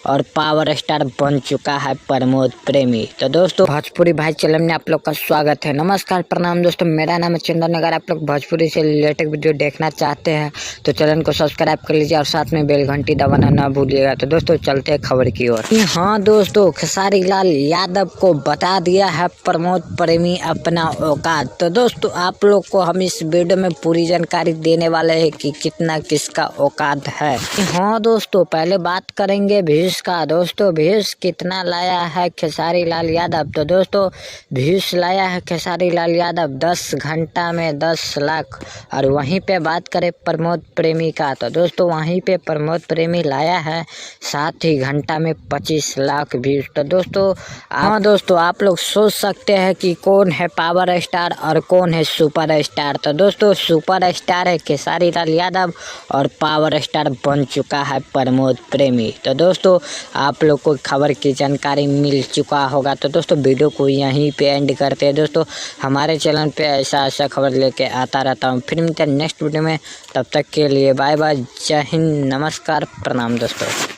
और power star बन चुका है प्रमोद प्रेमी। तो दोस्तों भोजपुरी भाई चैनल में आप लोग का स्वागत है। नमस्कार प्रणाम दोस्तों, मेरा नाम है चंदन। अगर आप लोग भोजपुरी से रिलेटेड वीडियो देखना चाहते हैं तो चैनल को सब्सक्राइब कर लीजिए और साथ में बेल घंटी दबाना ना भूलिएगा। तो दोस्तों चलते हैं खबर की ओर। हाँ दोस्तों, खेसारी लाल यादव को बता दिया है प्रमोद प्रेमी अपना औकात। तो दोस्तों आप लोग को हम इस वीडियो में पूरी जानकारी देने वाले हैं कि कितना किसका औकात है। हाँ दोस्तों, पहले बात करेंगे भीष का। दोस्तों भीष कितना लाया है खेसारी लाल यादव? तो दोस्तों भीष लाया है खेसारी लाल यादव 10 घंटा में 10 लाख। और वहीं पे बात करें प्रमोद प्रेमी का, तो दोस्तों वहीं पे प्रमोद प्रेमी लाया है 7 ही घंटा में 25 लाख व्यूज। तो दोस्तों हाँ दोस्तों, आप लोग सोच सकते हैं कि कौन है पावर स्टार और कौन है सुपर स्टार। तो दोस्तों सुपर स्टार है खेसारी लाल यादव और पावर स्टार बन चुका है प्रमोद प्रेमी। तो दोस्तों आप लोग को खबर की जानकारी मिल चुका होगा। तो दोस्तों वीडियो को यहीं पे एंड करते हैं। दोस्तों हमारे चैनल पे ऐसा खबर लेके आता रहता हूँ। फिर मिलते हैं नेक्स्ट वीडियो में, तब तक के लिए बाय बाय, जय हिंद, नमस्कार, प्रणाम दोस्तों।